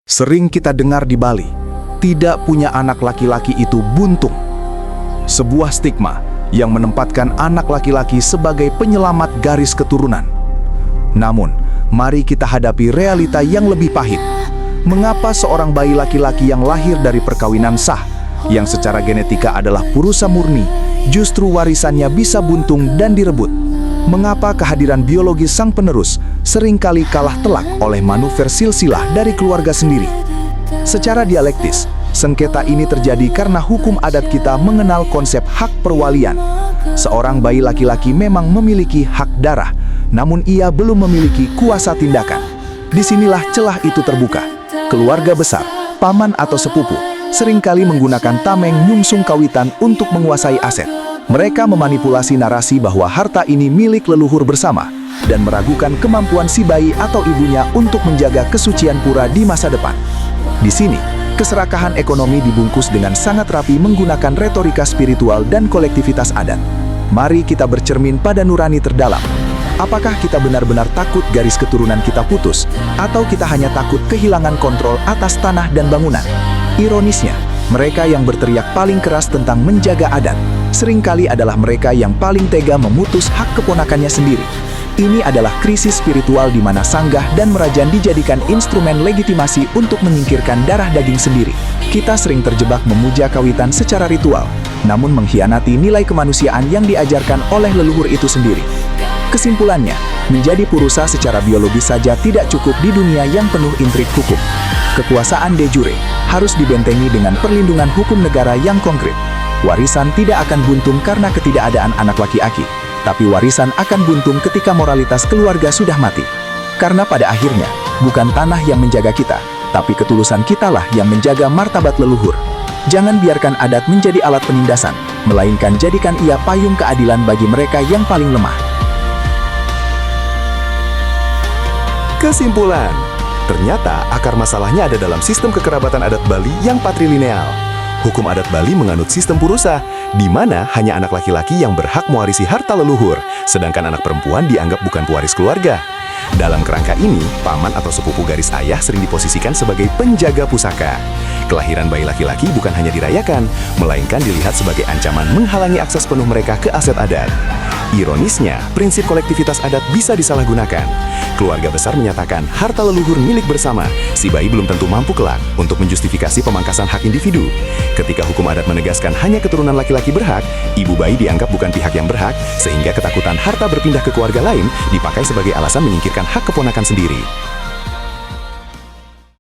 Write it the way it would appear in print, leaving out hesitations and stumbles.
Sering kita dengar di Bali, tidak punya anak laki-laki itu buntung. Sebuah stigma yang menempatkan anak laki-laki sebagai penyelamat garis keturunan. Namun, mari kita hadapi realita yang lebih pahit. Mengapa seorang bayi laki-laki yang lahir dari perkawinan sah, yang secara genetika adalah purusa murni, justru warisannya bisa buntung dan direbut? Mengapa kehadiran biologis sang penerus seringkali kalah telak oleh manuver silsilah dari keluarga sendiri? Secara dialektis, sengketa ini terjadi karena hukum adat kita mengenal konsep hak perwalian. Seorang bayi laki-laki memang memiliki hak darah, namun ia belum memiliki kuasa tindakan. Disinilah celah itu terbuka. Keluarga besar, paman atau sepupu, seringkali menggunakan tameng nyungsung kawitan untuk menguasai aset. Mereka memanipulasi narasi bahwa harta ini milik leluhur bersama dan meragukan kemampuan si bayi atau ibunya untuk menjaga kesucian pura di masa depan. Di sini, keserakahan ekonomi dibungkus dengan sangat rapi menggunakan retorika spiritual dan kolektivitas adat. Mari kita bercermin pada nurani terdalam. Apakah kita benar-benar takut garis keturunan kita putus, atau kita hanya takut kehilangan kontrol atas tanah dan bangunan? Ironisnya, mereka yang berteriak paling keras tentang menjaga adat, seringkali adalah mereka yang paling tega memutus hak keponakannya sendiri. Ini adalah krisis spiritual di mana sanggah dan merajan dijadikan instrumen legitimasi untuk menyingkirkan darah daging sendiri. Kita sering terjebak memuja kawitan secara ritual, namun mengkhianati nilai kemanusiaan yang diajarkan oleh leluhur itu sendiri. Kesimpulannya, menjadi purusa secara biologis saja tidak cukup di dunia yang penuh intrik hukum. Kekuasaan de jure harus dibentengi dengan perlindungan hukum negara yang konkret. Warisan tidak akan buntung karena ketidakadaan anak laki-laki, tapi warisan akan buntung ketika moralitas keluarga sudah mati. Karena pada akhirnya, bukan tanah yang menjaga kita, tapi ketulusan kitalah yang menjaga martabat leluhur. Jangan biarkan adat menjadi alat penindasan, melainkan jadikan ia payung keadilan bagi mereka yang paling lemah. Kesimpulan, ternyata akar masalahnya ada dalam sistem kekerabatan adat Bali yang patrilineal. Hukum adat Bali menganut sistem purusa, di mana hanya anak laki-laki yang berhak mewarisi harta leluhur, sedangkan anak perempuan dianggap bukan pewaris keluarga. Dalam kerangka ini, paman atau sepupu garis ayah sering diposisikan sebagai penjaga pusaka. Kelahiran bayi laki-laki bukan hanya dirayakan, melainkan dilihat sebagai ancaman menghalangi akses penuh mereka ke aset adat. Ironisnya, prinsip kolektivitas adat bisa disalahgunakan. Keluarga besar menyatakan harta leluhur milik bersama, si bayi belum tentu mampu kelak untuk menjustifikasi pemangkasan hak individu. Ketika hukum adat menegaskan hanya keturunan laki-laki berhak, ibu bayi dianggap bukan pihak yang berhak, sehingga ketakutan harta berpindah ke keluarga lain dipakai sebagai alasan menyingkirkan hak keponakan sendiri.